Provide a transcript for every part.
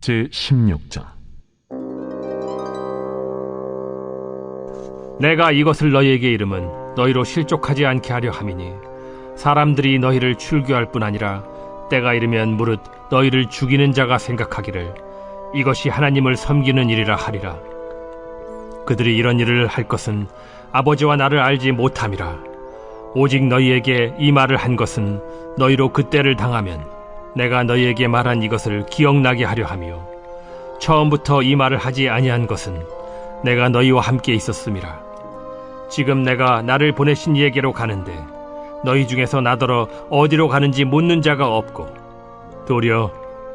제16장. 내가 이것을 너희에게 이름은 너희로 실족하지 않게 하려 함이니 사람들이 너희를 출교할 뿐 아니라 때가 이르면 무릇 너희를 죽이는 자가 생각하기를 이것이 하나님을 섬기는 일이라 하리라. 그들이 이런 일을 할 것은 아버지와 나를 알지 못함이라. 오직 너희에게 이 말을 한 것은 너희로 그때를 당하면 내가 너희에게 말한 이것을 기억나게 하려 함이요 처음부터 이 말을 하지 아니한 것은 내가 너희와 함께 있었음이라. 지금 내가 나를 보내신 이에게로 가는데 너희 중에서 나더러 어디로 가는지 묻는 자가 없고 도리어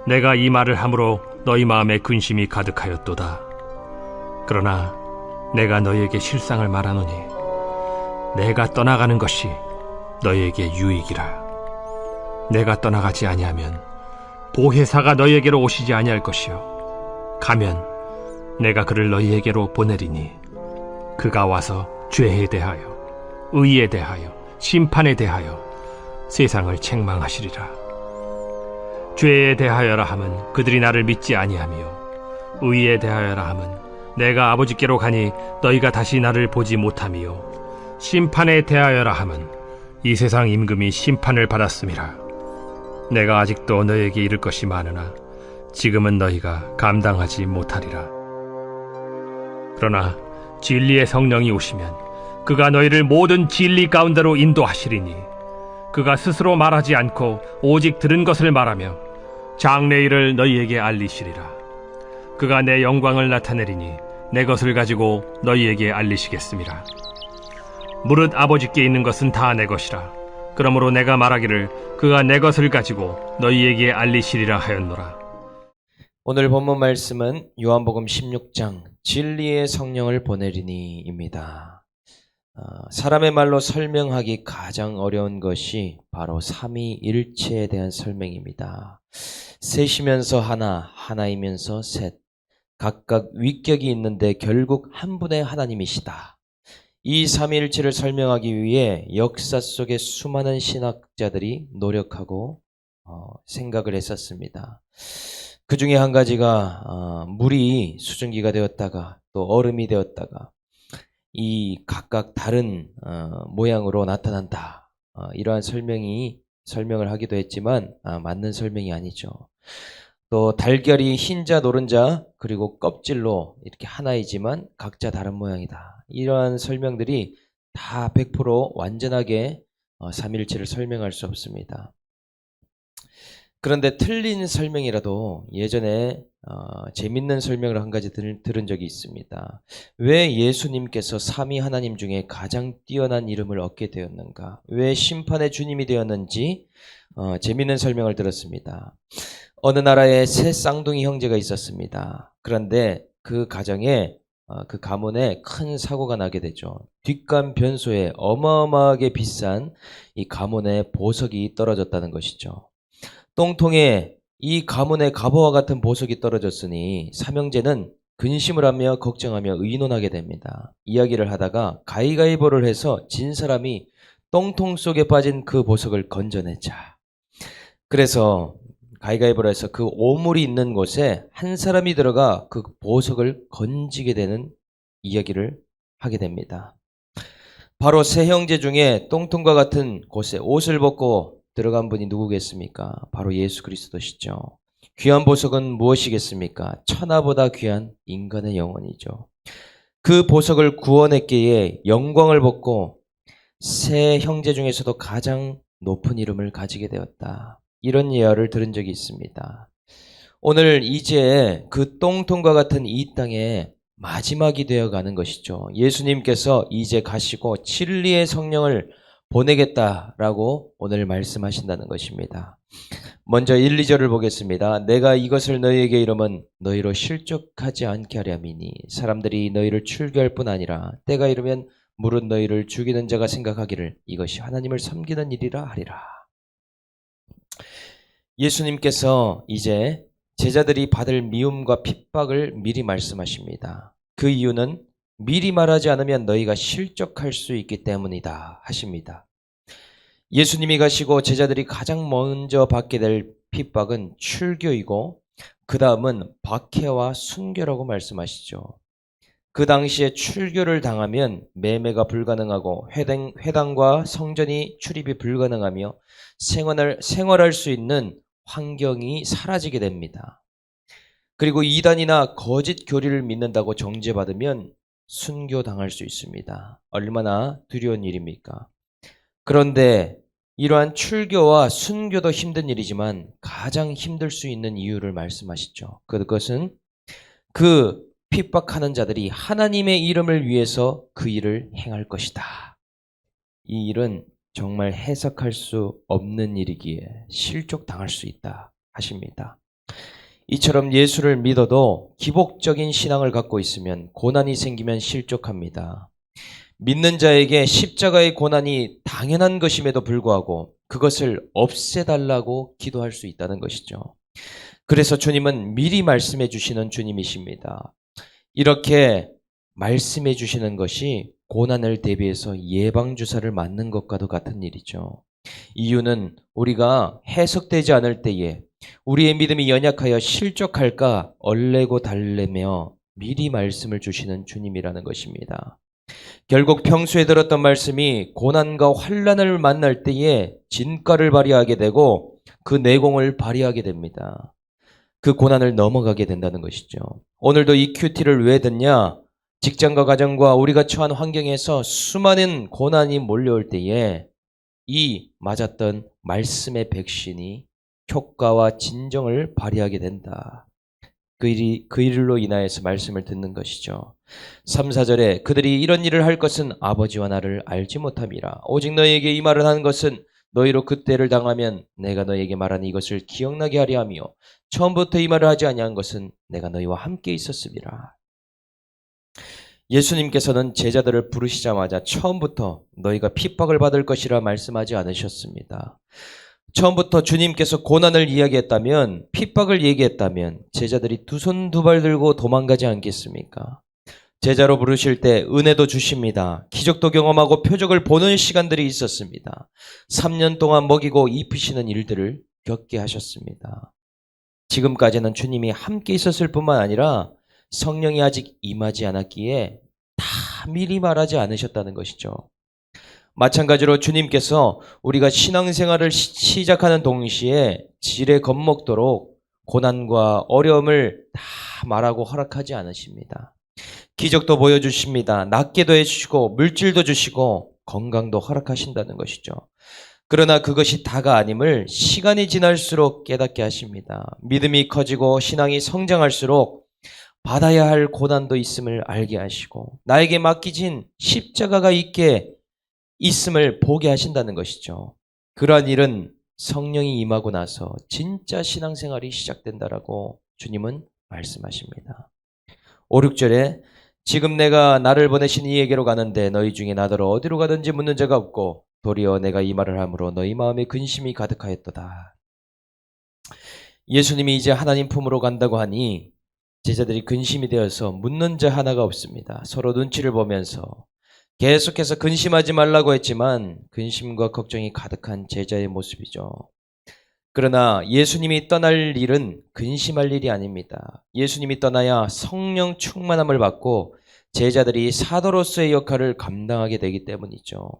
내가 이 말을 함으로 너희 마음에 근심이 가득하였도다. 그러나 내가 너희에게 실상을 말하노니 내가 떠나가는 것이 너희에게 유익이라. 내가 떠나가지 아니하면 보혜사가 너희에게로 오시지 아니할 것이요 가면 내가 그를 너희에게로 보내리니 그가 와서 죄에 대하여 의에 대하여 심판에 대하여 세상을 책망하시리라. 죄에 대하여라 함은 그들이 나를 믿지 아니하며 의에 대하여라 함은 내가 아버지께로 가니 너희가 다시 나를 보지 못하며 심판에 대하여라 함은 이 세상 임금이 심판을 받았음이라. 내가 아직도 너희에게 이를 것이 많으나 지금은 너희가 감당하지 못하리라. 그러나 진리의 성령이 오시면 그가 너희를 모든 진리 가운데로 인도하시리니 그가 스스로 말하지 않고 오직 들은 것을 말하며 장래일을 너희에게 알리시리라. 그가 내 영광을 나타내리니 내 것을 가지고 너희에게 알리시겠음이라. 무릇 아버지께 있는 것은 다 내 것이라. 그러므로 내가 말하기를 그가 내 것을 가지고 너희에게 알리시리라 하였노라. 오늘 본문 말씀은 요한복음 16장 진리의 성령을 보내리니입니다. 사람의 말로 설명하기 가장 어려운 것이 바로 삼위일체에 대한 설명입니다. 셋이면서 하나, 하나이면서 셋, 각각 위격이 있는데 결국 한 분의 하나님이시다. 이 삼위일체를 설명하기 위해 역사 속에 수많은 신학자들이 노력하고 생각을 했었습니다. 그 중에 한 가지가 물이 수증기가 되었다가 또 얼음이 되었다가 이 각각 다른 모양으로 나타난다. 이러한 설명을 하기도 했지만 맞는 설명이 아니죠. 또 달걀이 흰자 노른자 그리고 껍질로 이렇게 하나이지만 각자 다른 모양이다. 이러한 설명들이 다 100% 완전하게 삼위일체를 설명할 수 없습니다. 그런데 틀린 설명이라도 예전에 재밌는 설명을 한 가지 들은 적이 있습니다. 왜 예수님께서 삼위 하나님 중에 가장 뛰어난 이름을 얻게 되었는가? 왜 심판의 주님이 되었는지 재밌는 설명을 들었습니다. 어느 나라에 세 쌍둥이 형제가 있었습니다. 그런데 그 가정에 그 가문에 큰 사고가 나게 되죠. 뒷간 변소에 어마어마하게 비싼 이 가문의 보석이 떨어졌다는 것이죠. 똥통에 이 가문의 갑오와 같은 보석이 떨어졌으니 삼형제는 근심을 하며 걱정하며 의논하게 됩니다. 이야기를 하다가 가위가위보를 해서 진 사람이 똥통 속에 빠진 그 보석을 건져내자. 그래서 가위가위보를 해서 그 오물이 있는 곳에 한 사람이 들어가 그 보석을 건지게 되는 이야기를 하게 됩니다. 바로 세 형제 중에 똥통과 같은 곳에 옷을 벗고 들어간 분이 누구겠습니까? 바로 예수 그리스도시죠. 귀한 보석은 무엇이겠습니까? 천하보다 귀한 인간의 영혼이죠. 그 보석을 구원했기에 영광을 벗고 세 형제 중에서도 가장 높은 이름을 가지게 되었다. 이런 예화를 들은 적이 있습니다. 오늘 이제 그 똥통과 같은 이 땅에 마지막이 되어가는 것이죠. 예수님께서 이제 가시고 진리의 성령을 보내겠다라고 오늘 말씀하신다는 것입니다. 먼저 1, 2절을 보겠습니다. 내가 이것을 너희에게 이름은 너희로 실족하지 않게 하려미니 사람들이 너희를 출교할 뿐 아니라 때가 이르면 무릇 너희를 죽이는 자가 생각하기를 이것이 하나님을 섬기는 일이라 하리라. 예수님께서 이제 제자들이 받을 미움과 핍박을 미리 말씀하십니다. 그 이유는 미리 말하지 않으면 너희가 실족할 수 있기 때문이다 하십니다. 예수님이 가시고 제자들이 가장 먼저 받게 될 핍박은 출교이고 그 다음은 박해와 순교라고 말씀하시죠. 그 당시에 출교를 당하면 매매가 불가능하고 회당과 성전이 출입이 불가능하며 생활할 수 있는 환경이 사라지게 됩니다. 그리고 이단이나 거짓 교리를 믿는다고 정죄받으면 순교당할 수 있습니다. 얼마나 두려운 일입니까? 그런데 이러한 출교와 순교도 힘든 일이지만 가장 힘들 수 있는 이유를 말씀하시죠. 그것은 그 핍박하는 자들이 하나님의 이름을 위해서 그 일을 행할 것이다. 이 일은 정말 해석할 수 없는 일이기에 실족당할 수 있다 하십니다. 이처럼 예수를 믿어도 기복적인 신앙을 갖고 있으면 고난이 생기면 실족합니다. 믿는 자에게 십자가의 고난이 당연한 것임에도 불구하고 그것을 없애달라고 기도할 수 있다는 것이죠. 그래서 주님은 미리 말씀해 주시는 주님이십니다. 이렇게 말씀해 주시는 것이 고난을 대비해서 예방주사를 맞는 것과도 같은 일이죠. 이유는 우리가 해석되지 않을 때에 우리의 믿음이 연약하여 실족할까 얼레고 달래며 미리 말씀을 주시는 주님이라는 것입니다. 결국 평소에 들었던 말씀이 고난과 환난을 만날 때에 진가를 발휘하게 되고 그 내공을 발휘하게 됩니다. 그 고난을 넘어가게 된다는 것이죠. 오늘도 이 큐티를 왜 듣냐? 직장과 가정과 우리가 처한 환경에서 수많은 고난이 몰려올 때에 이 맞았던 말씀의 백신이 효과와 진정을 발휘하게 된다. 그 일로 인하여서 말씀을 듣는 것이죠. 3, 4절에 그들이 이런 일을 할 것은 아버지와 나를 알지 못함이라. 오직 너희에게 이 말을 하는 것은 너희로 그때를 당하면 내가 너희에게 말한 이것을 기억나게 하려 하며 처음부터 이 말을 하지 아니한 것은 내가 너희와 함께 있었음이라. 예수님께서는 제자들을 부르시자마자 처음부터 너희가 핍박을 받을 것이라 말씀하지 않으셨습니다. 처음부터 주님께서 고난을 이야기했다면, 핍박을 얘기했다면 제자들이 두 손 두 발 들고 도망가지 않겠습니까? 제자로 부르실 때 은혜도 주십니다. 기적도 경험하고 표적을 보는 시간들이 있었습니다. 3년 동안 먹이고 입히시는 일들을 겪게 하셨습니다. 지금까지는 주님이 함께 있었을 뿐만 아니라 성령이 아직 임하지 않았기에 다 미리 말하지 않으셨다는 것이죠. 마찬가지로 주님께서 우리가 신앙생활을 시작하는 동시에 지레 겁먹도록 고난과 어려움을 다 말하고 허락하지 않으십니다. 기적도 보여주십니다. 낫게도 해주시고 물질도 주시고 건강도 허락하신다는 것이죠. 그러나 그것이 다가 아님을 시간이 지날수록 깨닫게 하십니다. 믿음이 커지고 신앙이 성장할수록 받아야 할 고난도 있음을 알게 하시고 나에게 맡기진 십자가가 있음을 보게 하신다는 것이죠. 그러한 일은 성령이 임하고 나서 진짜 신앙생활이 시작된다라고 주님은 말씀하십니다. 5, 6절에 지금 내가 나를 보내신 이에게로 가는데 너희 중에 나더러 어디로 가든지 묻는 자가 없고 도리어 내가 이 말을 함으로 너희 마음에 근심이 가득하였도다. 예수님이 이제 하나님 품으로 간다고 하니 제자들이 근심이 되어서 묻는 자 하나가 없습니다. 서로 눈치를 보면서 계속해서 근심하지 말라고 했지만 근심과 걱정이 가득한 제자의 모습이죠. 그러나 예수님이 떠날 일은 근심할 일이 아닙니다. 예수님이 떠나야 성령 충만함을 받고 제자들이 사도로서의 역할을 감당하게 되기 때문이죠.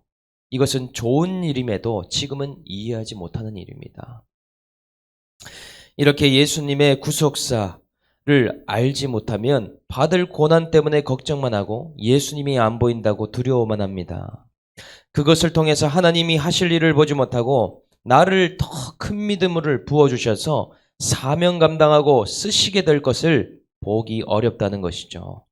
이것은 좋은 일임에도 지금은 이해하지 못하는 일입니다. 이렇게 예수님의 구속사를 알지 못하면 받을 고난 때문에 걱정만 하고 예수님이 안 보인다고 두려워만 합니다. 그것을 통해서 하나님이 하실 일을 보지 못하고 나를 더 큰 믿음을 부어주셔서 사명 감당하고 쓰시게 될 것을 보기 어렵다는 것이죠.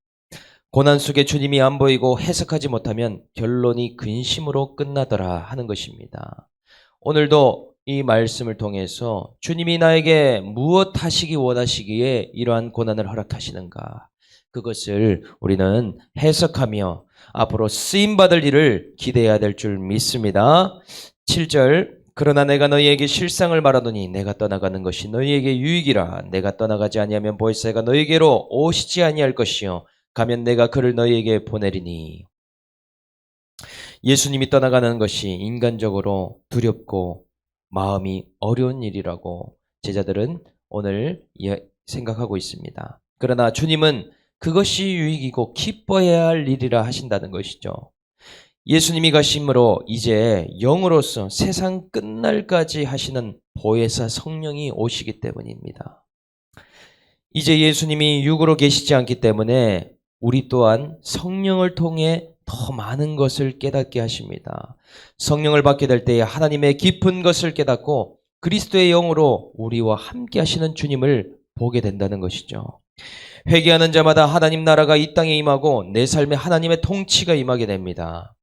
고난 속에 주님이 안 보이고 해석하지 못하면 결론이 근심으로 끝나더라 하는 것입니다. 오늘도 이 말씀을 통해서 주님이 나에게 무엇 하시기 원하시기에 이러한 고난을 허락하시는가, 그것을 우리는 해석하며 앞으로 쓰임받을 일을 기대해야 될 줄 믿습니다. 7절 그러나 내가 너희에게 실상을 말하노니 내가 떠나가는 것이 너희에게 유익이라. 내가 떠나가지 아니하면 보혜사가 너희에게로 오시지 아니할 것이요 가면 내가 그를 너희에게 보내리니. 예수님이 떠나가는 것이 인간적으로 두렵고 마음이 어려운 일이라고 제자들은 오늘 생각하고 있습니다. 그러나 주님은 그것이 유익이고 기뻐해야 할 일이라 하신다는 것이죠. 예수님이 가심으로 이제 영으로서 세상 끝날까지 하시는 보혜사 성령이 오시기 때문입니다. 이제 예수님이 육으로 계시지 않기 때문에 우리 또한 성령을 통해 더 많은 것을 깨닫게 하십니다. 성령을 받게 될 때에 하나님의 깊은 것을 깨닫고 그리스도의 영으로 우리와 함께 하시는 주님을 보게 된다는 것이죠. 회개하는 자마다 하나님 나라가 이 땅에 임하고 내 삶에 하나님의 통치가 임하게 됩니다.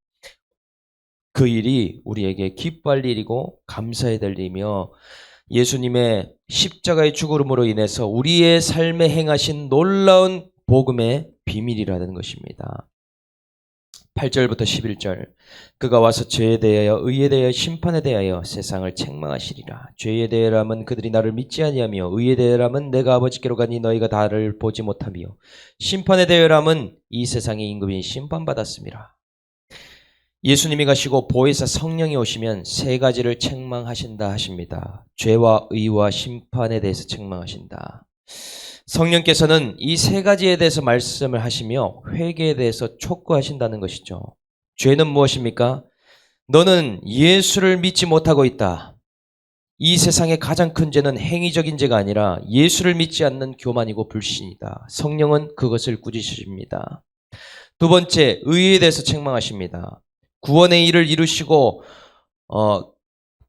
그 일이 우리에게 기뻐할 일이고 감사해야 될 일이며 예수님의 십자가의 죽음으로 인해서 우리의 삶에 행하신 놀라운 복음의 비밀이라는 것입니다. 8절부터 11절 그가 와서 죄에 대하여 의에 대하여 심판에 대하여 세상을 책망하시리라. 죄에 대하여라면 그들이 나를 믿지 아니하며 의에 대하여라면 내가 아버지께로 가니 너희가 나를 보지 못하며 심판에 대하여라면 이 세상의 임금이 심판받았음이라. 예수님이 가시고 보혜사 성령이 오시면 세 가지를 책망하신다 하십니다. 죄와 의와 심판에 대해서 책망하신다. 성령께서는 이 세 가지에 대해서 말씀을 하시며 회개에 대해서 촉구하신다는 것이죠. 죄는 무엇입니까? 너는 예수를 믿지 못하고 있다. 이 세상의 가장 큰 죄는 행위적인 죄가 아니라 예수를 믿지 않는 교만이고 불신이다. 성령은 그것을 꾸짖으십니다. 두 번째, 의에 대해서 책망하십니다. 구원의 일을 이루시고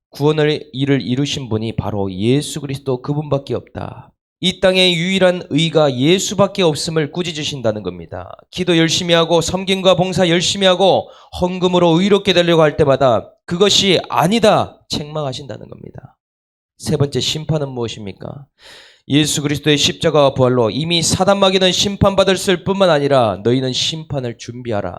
구원의 일을 이루신 분이 바로 예수 그리스도 그분밖에 없다. 이 땅의 유일한 의가 예수밖에 없음을 꾸짖으신다는 겁니다. 기도 열심히 하고 섬김과 봉사 열심히 하고 헌금으로 의롭게 되려고 할 때마다 그것이 아니다 책망하신다는 겁니다. 세 번째, 심판은 무엇입니까? 예수 그리스도의 십자가와 부활로 이미 사단마귀는 심판받을 뿐만 아니라 너희는 심판을 준비하라.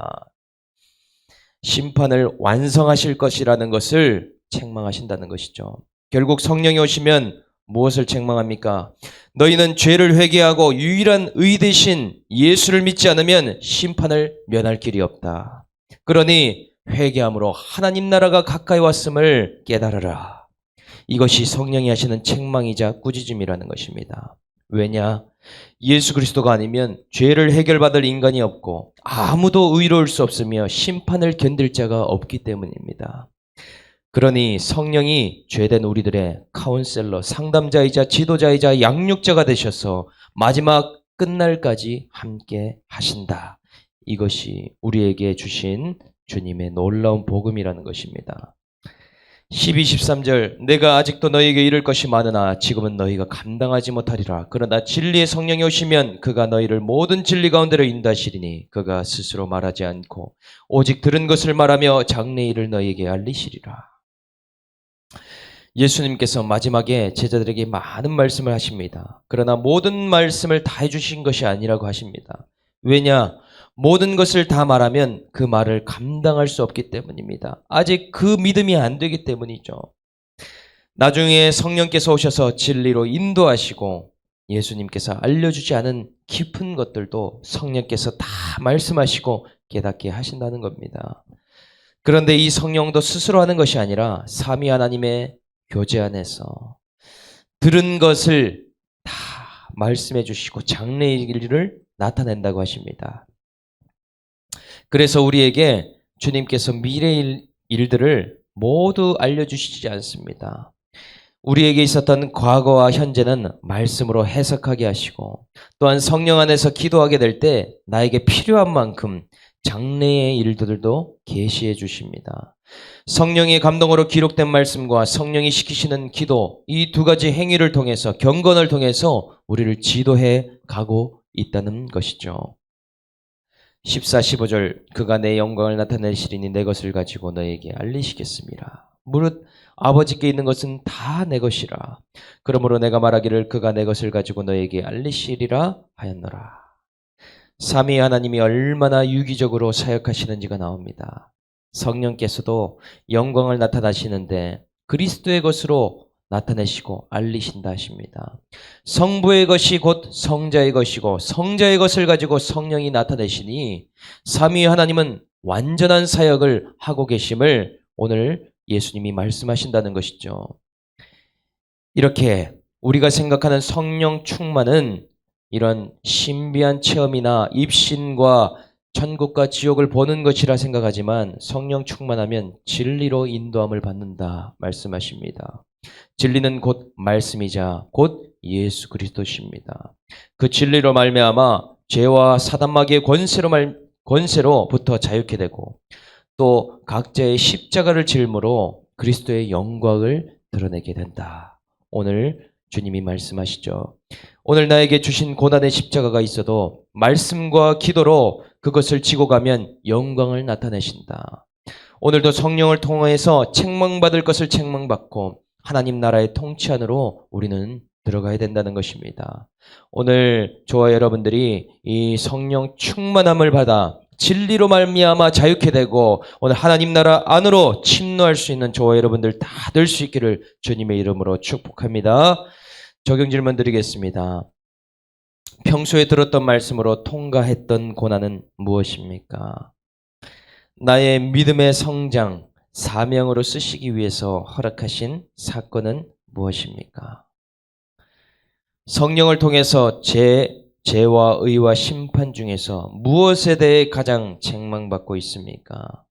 심판을 완성하실 것이라는 것을 책망하신다는 것이죠. 결국 성령이 오시면 무엇을 책망합니까? 너희는 죄를 회개하고 유일한 의 대신 예수를 믿지 않으면 심판을 면할 길이 없다. 그러니 회개함으로 하나님 나라가 가까이 왔음을 깨달으라. 이것이 성령이 하시는 책망이자 꾸짖음이라는 것입니다. 왜냐? 예수 그리스도가 아니면 죄를 해결받을 인간이 없고 아무도 의로울 수 없으며 심판을 견딜 자가 없기 때문입니다. 그러니 성령이 죄된 우리들의 카운셀러, 상담자이자 지도자이자 양육자가 되셔서 마지막 끝날까지 함께 하신다. 이것이 우리에게 주신 주님의 놀라운 복음이라는 것입니다. 12, 13절 내가 아직도 너희에게 이를 것이 많으나 지금은 너희가 감당하지 못하리라. 그러나 진리의 성령이 오시면 그가 너희를 모든 진리 가운데로 인도하시리니 그가 스스로 말하지 않고 오직 들은 것을 말하며 장래 일을 너희에게 알리시리라. 예수님께서 마지막에 제자들에게 많은 말씀을 하십니다. 그러나 모든 말씀을 다 해주신 것이 아니라고 하십니다. 왜냐? 모든 것을 다 말하면 그 말을 감당할 수 없기 때문입니다. 아직 그 믿음이 안 되기 때문이죠. 나중에 성령께서 오셔서 진리로 인도하시고 예수님께서 알려주지 않은 깊은 것들도 성령께서 다 말씀하시고 깨닫게 하신다는 겁니다. 그런데 이 성령도 스스로 하는 것이 아니라 삼위 하나님의 교제 안에서 들은 것을 다 말씀해 주시고 장래의 일을 나타낸다고 하십니다. 그래서 우리에게 주님께서 미래의 일들을 모두 알려주시지 않습니다. 우리에게 있었던 과거와 현재는 말씀으로 해석하게 하시고 또한 성령 안에서 기도하게 될 때 나에게 필요한 만큼 장래의 일들도 계시해 주십니다. 성령의 감동으로 기록된 말씀과 성령이 시키시는 기도, 이 두 가지 행위를 통해서 경건을 통해서 우리를 지도해 가고 있다는 것이죠. 14, 15절 그가 내 영광을 나타내시리니 내 것을 가지고 너에게 알리시겠습니다. 무릇 아버지께 있는 것은 다 내 것이라. 그러므로 내가 말하기를 그가 내 것을 가지고 너에게 알리시리라 하였노라. 삼위 하나님이 얼마나 유기적으로 사역하시는지가 나옵니다. 성령께서도 영광을 나타나시는데 그리스도의 것으로 나타내시고 알리신다 하십니다. 성부의 것이 곧 성자의 것이고 성자의 것을 가지고 성령이 나타내시니 삼위 하나님은 완전한 사역을 하고 계심을 오늘 예수님이 말씀하신다는 것이죠. 이렇게 우리가 생각하는 성령 충만은 이런 신비한 체험이나 입신과 천국과 지옥을 보는 것이라 생각하지만 성령 충만하면 진리로 인도함을 받는다 말씀하십니다. 진리는 곧 말씀이자 곧 예수 그리스도십니다. 그 진리로 말미암아 죄와 사단 마귀의 권세로부터 자유케 되고 또 각자의 십자가를 짊으로 그리스도의 영광을 드러내게 된다. 오늘 주님이 말씀하시죠. 오늘 나에게 주신 고난의 십자가가 있어도 말씀과 기도로 그것을 지고 가면 영광을 나타내신다. 오늘도 성령을 통해서 책망받을 것을 책망받고 하나님 나라의 통치 안으로 우리는 들어가야 된다는 것입니다. 오늘 저와 여러분들이 이 성령 충만함을 받아 진리로 말미암아 자유케 되고 오늘 하나님 나라 안으로 침노할 수 있는 저와 여러분들 다 될 수 있기를 주님의 이름으로 축복합니다. 적용 질문 드리겠습니다. 평소에 들었던 말씀으로 통과했던 고난은 무엇입니까? 나의 믿음의 성장, 사명으로 쓰시기 위해서 허락하신 사건은 무엇입니까? 성령을 통해서 죄와 의와 심판 중에서 무엇에 대해 가장 책망받고 있습니까?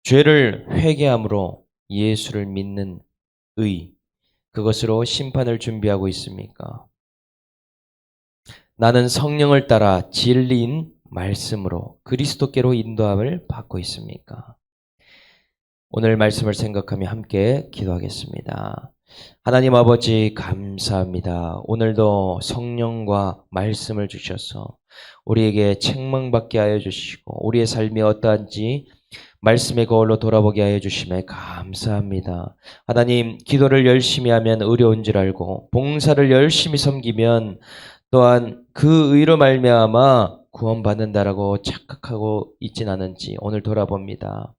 죄를 회개함으로 예수를 믿는 의, 그것으로 심판을 준비하고 있습니까? 나는 성령을 따라 진리인 말씀으로 그리스도께로 인도함을 받고 있습니까? 오늘 말씀을 생각하며 함께 기도하겠습니다. 하나님 아버지 감사합니다. 오늘도 성령과 말씀을 주셔서 우리에게 책망받게 하여 주시고 우리의 삶이 어떠한지 말씀의 거울로 돌아보게 하여 주심에 감사합니다. 하나님, 기도를 열심히 하면 의로운 줄 알고 봉사를 열심히 섬기면 또한 그 의로 말미암아 구원받는다라고 착각하고 있진 않은지 오늘 돌아봅니다.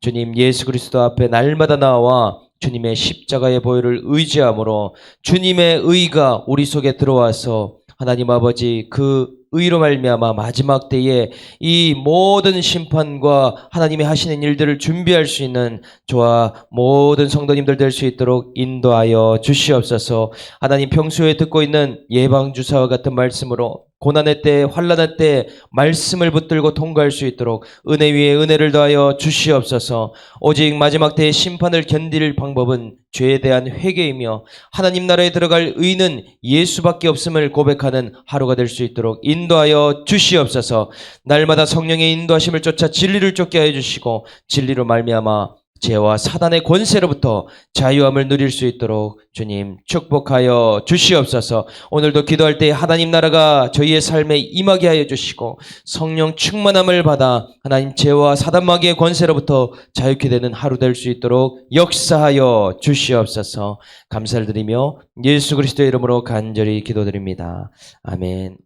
주님, 예수 그리스도 앞에 날마다 나와 주님의 십자가의 보혈을 의지함으로 주님의 의가 우리 속에 들어와서 하나님 아버지 그 의로 말미암아 마지막 때에 이 모든 심판과 하나님이 하시는 일들을 준비할 수 있는 저와 모든 성도님들 될 수 있도록 인도하여 주시옵소서. 하나님, 평소에 듣고 있는 예방주사와 같은 말씀으로 고난의 때, 환난의 때 말씀을 붙들고 통과할 수 있도록 은혜 위에 은혜를 더하여 주시옵소서. 오직 마지막 때의 심판을 견딜 방법은 죄에 대한 회개이며 하나님 나라에 들어갈 의는 예수밖에 없음을 고백하는 하루가 될 수 있도록 인도하여 주시옵소서. 날마다 성령의 인도하심을 쫓아 진리를 쫓게 하여 주시고 진리로 말미암아 죄와 사단의 권세로부터 자유함을 누릴 수 있도록 주님 축복하여 주시옵소서. 오늘도 기도할 때 하나님 나라가 저희의 삶에 임하게 하여 주시고 성령 충만함을 받아 하나님 죄와 사단 마귀의 권세로부터 자유케 되는 하루 될 수 있도록 역사하여 주시옵소서. 감사를 드리며 예수 그리스도의 이름으로 간절히 기도드립니다. 아멘.